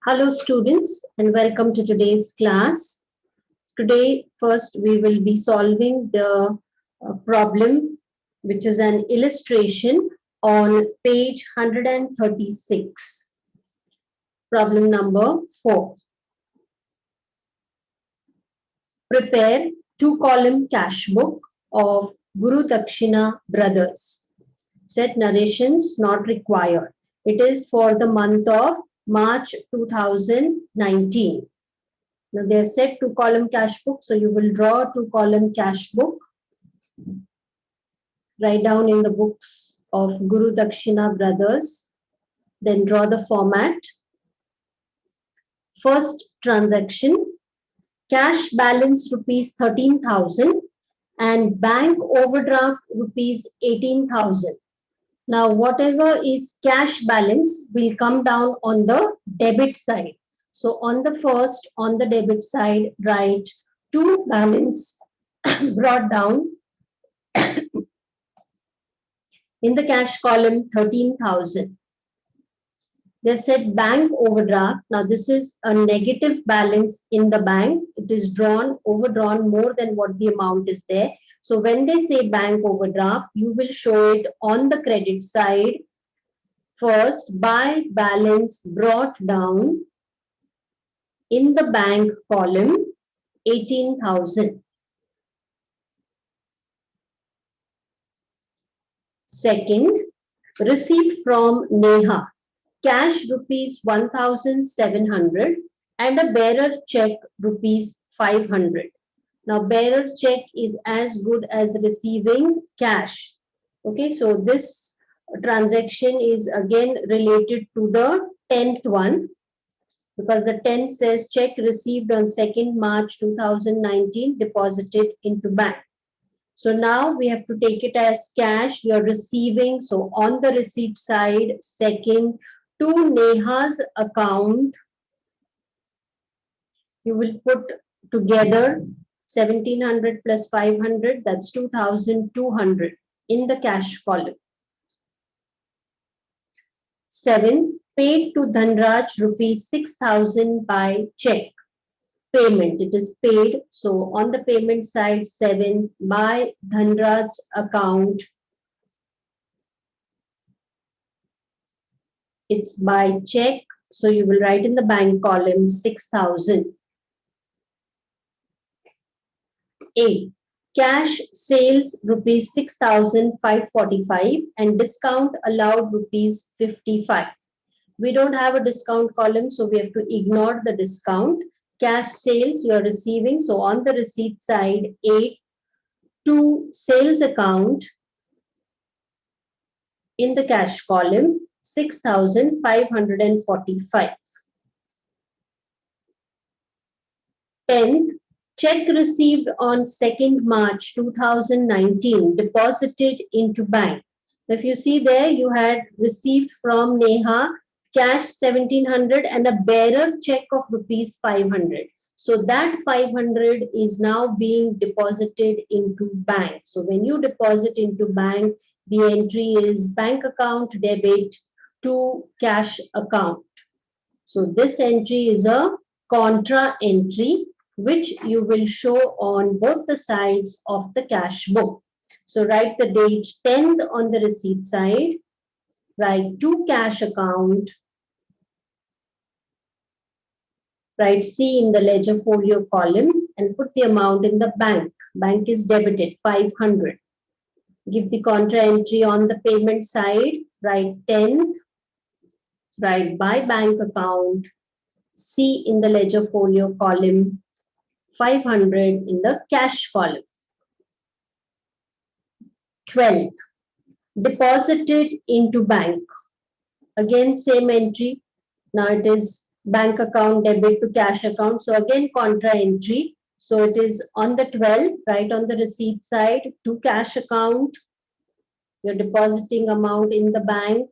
Hello students and welcome to today's class. Today first we will be solving the problem which is an illustration on page 136. Problem number 4. Prepare 2-column cash book of Guru Dakshina Brothers. Set narrations not required. It is for the month of March 2019. Now they have set 2-column cash book, so you will draw 2-column cash book. Write down in the books of Guru Dakshina Brothers. Then draw the format. First transaction, cash balance rupees 13,000 and bank overdraft rupees 18,000. Now whatever is cash balance will come down on the debit side. So on the debit side, write to balance brought down in the cash column 13,000. They've said bank overdraft. Now this is a negative balance in the bank. It is overdrawn more than what the amount is there. So when they say bank overdraft, you will show it on the credit side first by balance brought down in the bank column 18,000. Second, receipt from Neha, cash rupees 1,700 and a bearer check rupees 500. Now bearer check is as good as receiving cash. Okay, so this transaction is again related to the 10th one, because the 10th says check received on 2nd March 2019 deposited into bank. So now we have to take it as cash you're receiving. So on the receipt side, second, to Neha's account, you will put together 1,700 plus 500, that's 2,200 in the cash column. Seventh, paid to Dhanraj rupees 6,000 by check. Payment, it is paid. So on the payment side, 7 by Dhanraj's account, it's by check. So you will write in the bank column 6,000. 8. Cash sales rupees 6,545 and discount allowed rupees 55. We don't have a discount column, so we have to ignore the discount. Cash sales you are receiving. So on the receipt side, 8 to sales account in the cash column, 6,545. 10th, check received on 2nd March 2019 deposited into bank. If you see there, you had received from Neha cash 1,700 and a bearer check of rupees 500. So that 500 is now being deposited into bank. So when you deposit into bank, the entry is bank account debit to cash account. So this entry is a contra entry which you will show on both the sides of the cash book. So write the date 10th on the receipt side, write to cash account, write C in the ledger folio column and put the amount in the bank. Bank is debited 500. Give the contra entry on the payment side, write 10th, write by bank account, C in the ledger folio column, 500 in the cash column. 12th, deposited into bank. Again, same entry. Now it is bank account debit to cash account. So again, contra entry. So it is on the 12th, right on the receipt side, to cash account. You're depositing amount in the bank,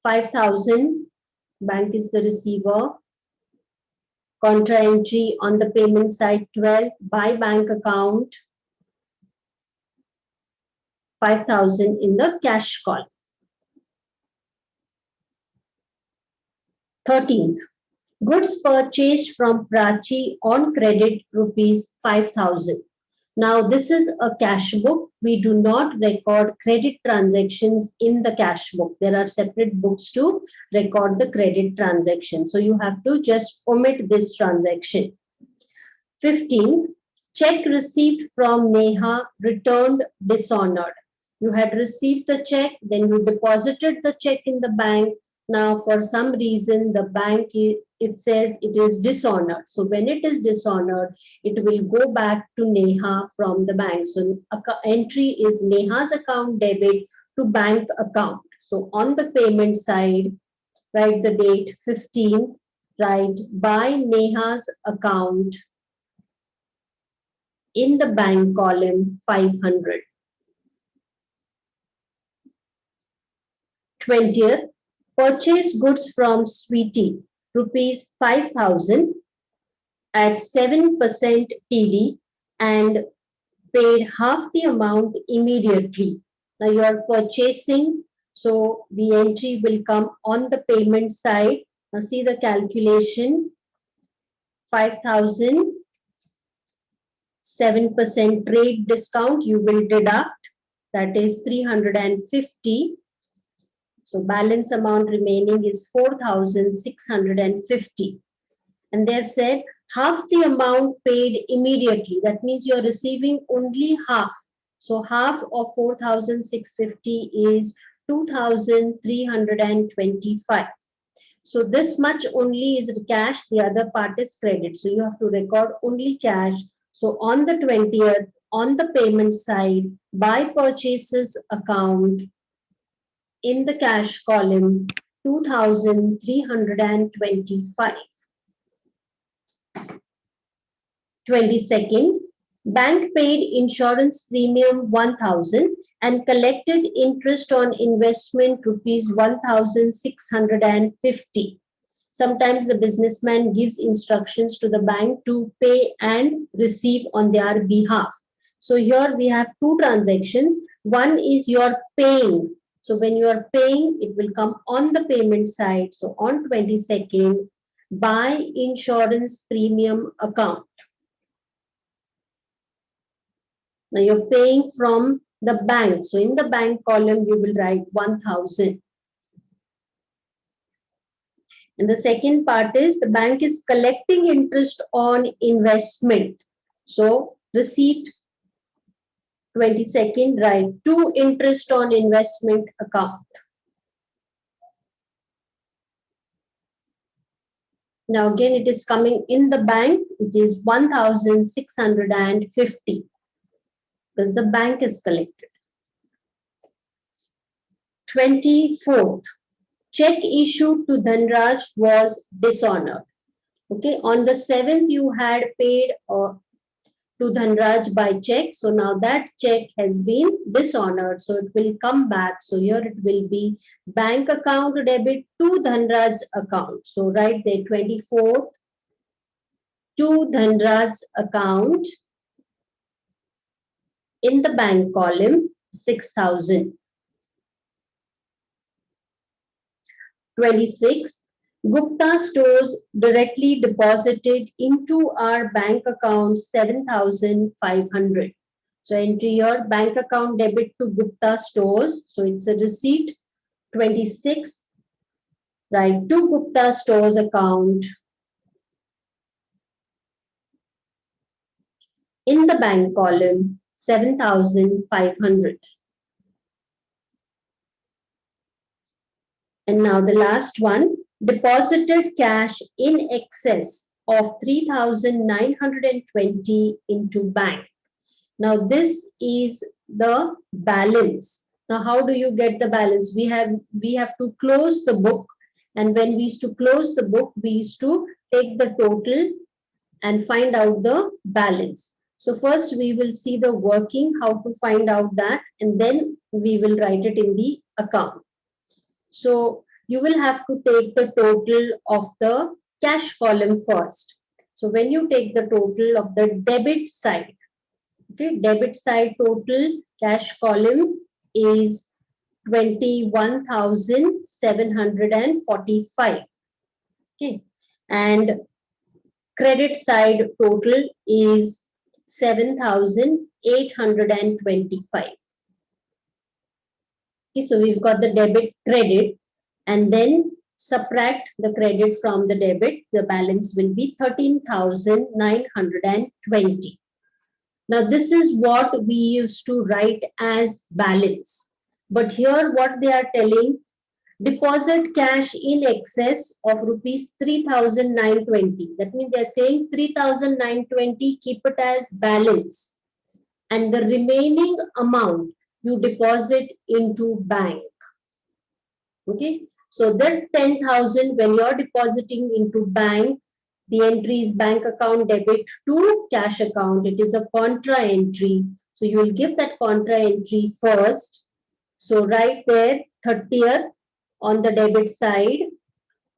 5,000. Bank is the receiver. Contra entry on the payment side, 12th, by bank account, 5,000 in the cash column. 13th, Goods purchased from Prachi on credit rupees 5,000. Now, this is a cash book. We do not record credit transactions in the cash book. There are separate books to record the credit transaction. So, you have to just omit this transaction. 15th, check received from Neha returned dishonored. You had received the check, then you deposited the check in the bank. Now, for some reason, the bank, it says it is dishonored. So when it is dishonored, it will go back to Neha from the bank. So entry is Neha's account debit to bank account. So on the payment side, write the date 15th, write by Neha's account in the bank column 500. 20th, purchase goods from Sweetie, rupees 5,000 at 7% TD and paid half the amount immediately. Now you are purchasing, so the entry will come on the payment side. Now see the calculation, 5,000, 7% trade discount you will deduct, that is 350. So balance amount remaining is 4,650. And they've said half the amount paid immediately. That means you're receiving only half. So half of 4,650 is 2,325. So this much only is cash, the other part is credit. So you have to record only cash. So on the 20th, on the payment side, by purchases account, in the cash column, 2,325. 22nd, bank paid insurance premium 1,000 and collected interest on investment rupees 1,650. Sometimes the businessman gives instructions to the bank to pay and receive on their behalf. So here we have two transactions. One is you're paying. So when you are paying, it will come on the payment side. So on 22nd, by insurance premium account. Now you're paying from the bank. So in the bank column, you will write 1,000. And the second part is the bank is collecting interest on investment. So receipt 22nd, write to interest on investment account. Now again, it is coming in the bank, it is 1,650 because the bank is collected. 24th, check issued to Dhanraj was dishonored. Okay, on the 7th, you had paid to Dhanraj by check. So now that check has been dishonored. So it will come back. So here it will be bank account debit to Dhanraj's account. So write there 24th to Dhanraj's account in the bank column 6,000. 26. Gupta stores directly deposited into our bank account 7,500. So enter your bank account debit to Gupta stores. So it's a receipt. 26. Right to Gupta stores account in the bank column 7,500. And now the last one, deposited cash in excess of 3,920 into bank. Now this is the balance. Now how do you get the balance? We have to close the book, and when we used to close the book, we used to take the total and find out the balance. So first we will see the working, how to find out that, and then we will write it in the account. So you will have to take the total of the cash column first. So when you take the total of the debit side, okay, debit side total cash column is 21,745. Okay. and credit side total is 7,825. Okay, so we've got the debit credit and then subtract the credit from the debit, the balance will be 13,920. Now this is what we used to write as balance. But here what they are telling, deposit cash in excess of rupees 3,920. That means they are saying 3,920, keep it as balance. And the remaining amount you deposit into bank. Okay, so that 10,000 when you're depositing into bank, the entry is bank account debit to cash account. It is a contra entry. So you will give that contra entry first. So right there, 30th on the debit side,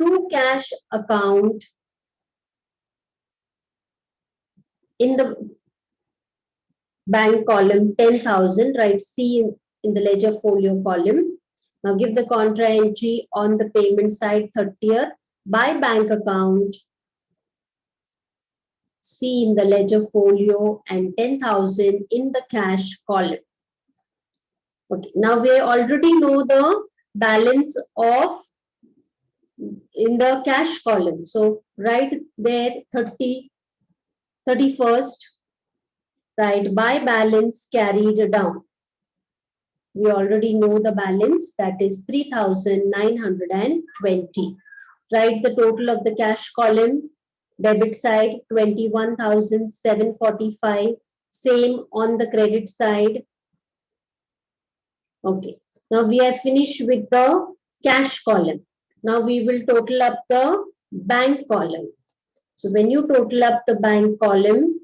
to cash account in the bank column 10,000, right? C in the ledger folio column. Now give the contra entry on the payment side 30th by bank account, C in the ledger folio, and 10,000 in the cash column. Okay, now we already know the balance of in the cash column. So right there 31st, right, by balance carried down. We already know the balance, that is 3,920. Write the total of the cash column, debit side 21,745, same on the credit side. Okay, now we are finished with the cash column. Now we will total up the bank column. So when you total up the bank column,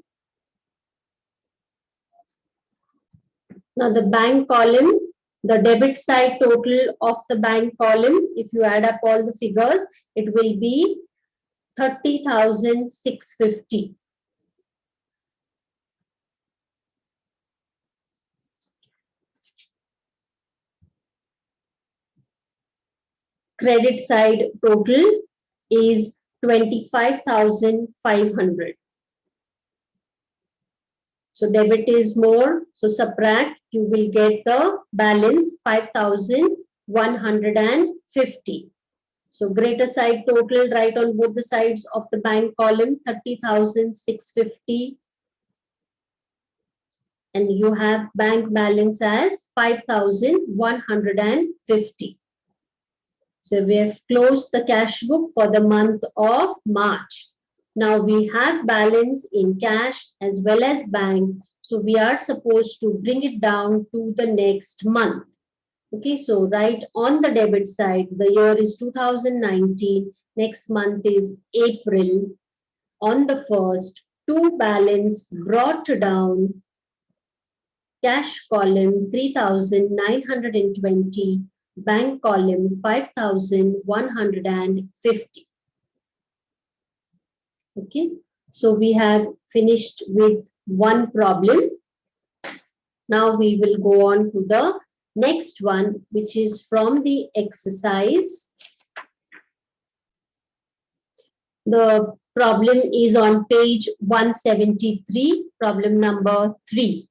now the bank column, the debit side total of the bank column, if you add up all the figures, it will be 30,650. Credit side total is 25,500. So debit is more, so subtract, you will get the balance 5,150. So greater side total, right on both the sides of the bank column, 30,650. And you have bank balance as 5,150. So we have closed the cash book for the month of March. Now we have balance in cash as well as bank. So we are supposed to bring it down to the next month. Okay, so right on the debit side, the year is 2019. Next month is April. On the first, to balance brought down, cash column 3,920, bank column 5,150. Okay, so we have finished with one problem. Now we will go on to the next one, which is from the exercise. The problem is on page 173, problem number 3.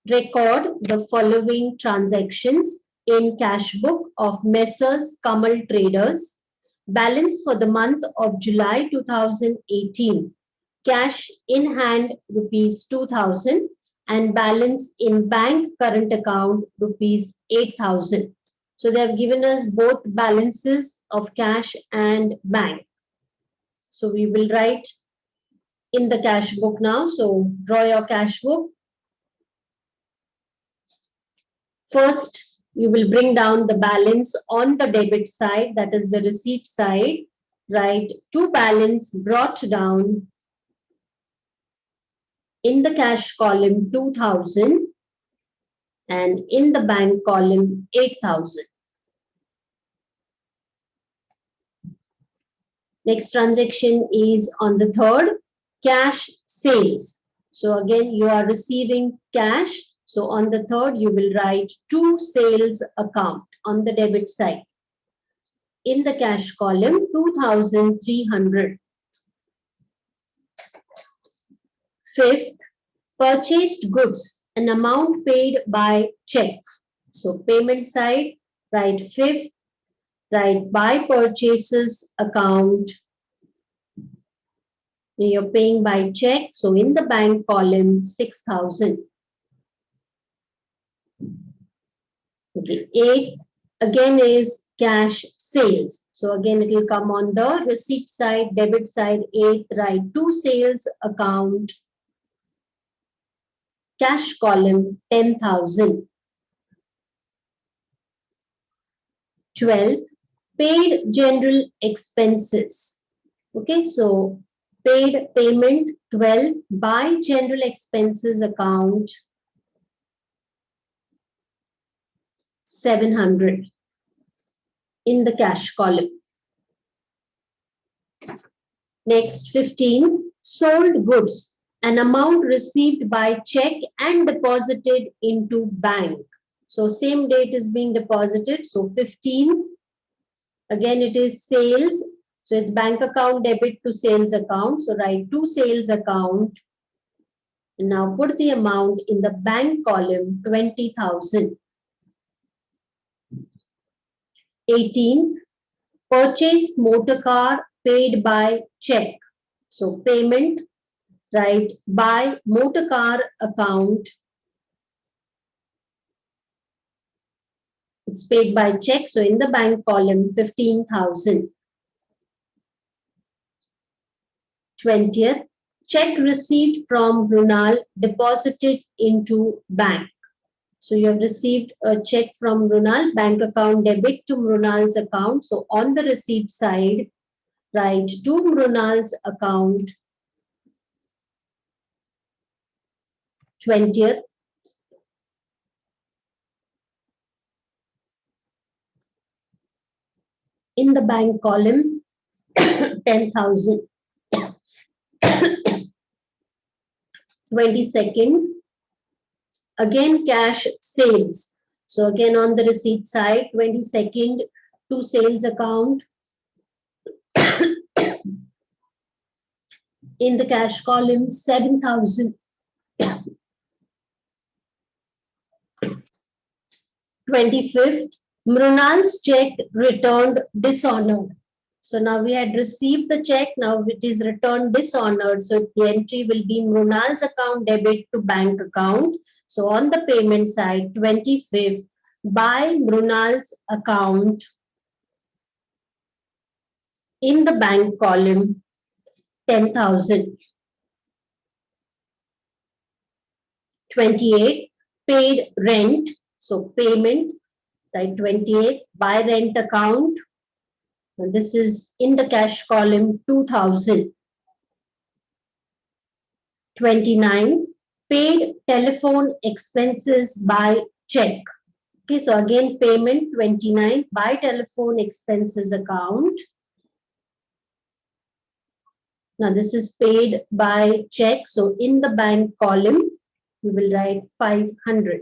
Record the following transactions in cash book of Messrs. Kamal Traders. Balance for the month of July 2018. Cash in hand rupees 2,000 and balance in bank current account rupees 8,000. So they have given us both balances of cash and bank. So we will write in the cash book now. So draw your cash book. First, you will bring down the balance on the debit side, that is the receipt side, right? To balance brought down in the cash column 2,000 and in the bank column 8,000. Next transaction is on the third, cash sales. So again, you are receiving cash. So on the third, you will write to sales account on the debit side. in the cash column 2,300. Fifth, purchased goods, an amount paid by check. So payment side, write fifth, write by purchases account. You're paying by check. So in the bank column, 6,000. Okay, eighth, again is cash sales. So again, it will come on the receipt side, debit side. Eighth, write to sales account. Cash column, 10,000. 12th, paid general expenses. Okay, so paid payment 12 by general expenses account 700 in the cash column. Next, 15, sold goods, an amount received by check and deposited into bank. So same date is being deposited. So 15, again it is sales. So it's bank account debit to sales account. So write to sales account. And now put the amount in the bank column, 20,000. 18th, purchased motor car paid by check. So payment, write by motor car account. It's paid by check. So in the bank column, 15,000. 20th, check received from Runal deposited into bank. So you have received a check from Runal, bank account debit to Runal's account. So on the receipt side, write to Runal's account. 20th, in the bank column, 10,000. 22nd, again cash sales. So again on the receipt side, 22nd to sales account. In the cash column, 7,000. 25th, Mrunal's check returned dishonored. So now we had received the check, now it is returned dishonored. So the entry will be Mrunal's account debit to bank account. So on the payment side, 25th, by Mrunal's account in the bank column, 10,000. 28, paid rent. So payment, right, 28, by rent account. And this is in the cash column, 2,000. 29, paid telephone expenses by check. Okay, so again payment 29 by telephone expenses account. Now this is paid by check. So in the bank column, you will write 500.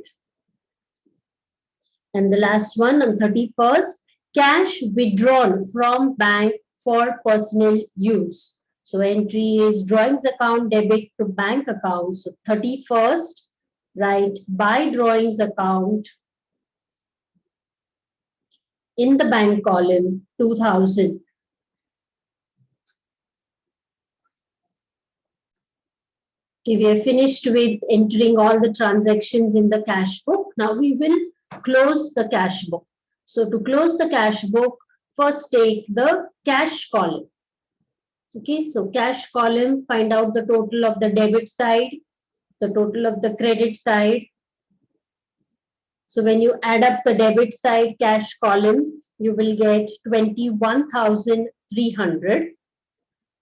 And the last one on 31st, cash withdrawn from bank for personal use. So entry is drawings account debit to bank account. So 31st, write by drawings account in the bank column, 2,000. Okay, we are finished with entering all the transactions in the cash book. Now we will close the cash book. So to close the cash book, first take the cash column. Okay, so cash column, find out the total of the debit side, the total of the credit side. So when you add up the debit side cash column, you will get 21,300,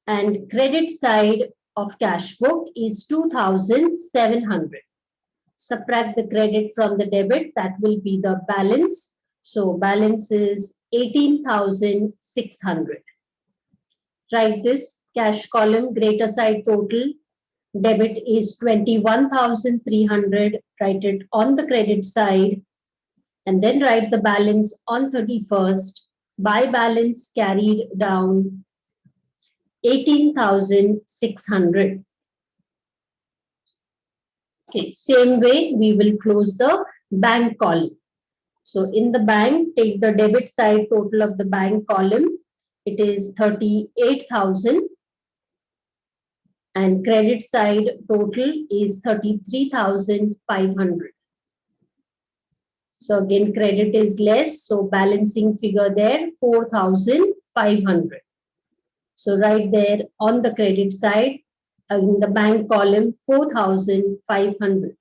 and credit side of cash book is 2,700. Subtract the credit from the debit, that will be the balance. So balance is 18,600. Write this cash column, greater side total. Debit is 21,300. Write it on the credit side. And then write the balance on 31st, Buy balance carried down 18,600. Okay, same way we will close the bank column. So in the bank, take the debit side total of the bank column. It is 38,000 and credit side total is 33,500. So again, credit is less. So balancing figure there, 4,500. So right there on the credit side, in the bank column, 4,500.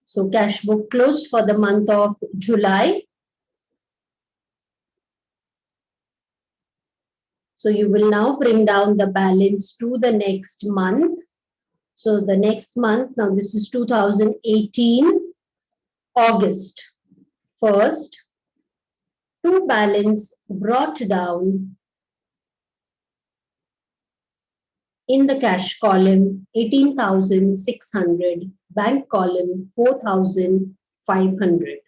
So cash book closed for the month of July. So you will now bring down the balance to the next month. So the next month, now this is 2018, August 1st, to balance brought down in the cash column 18,600, bank column 4,500.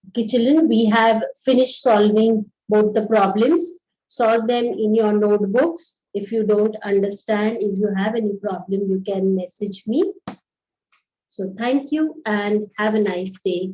Okay, children, we have finished solving both the problems. Solve them in your notebooks. If you don't understand, if you have any problem, you can message me. So thank you and have a nice day.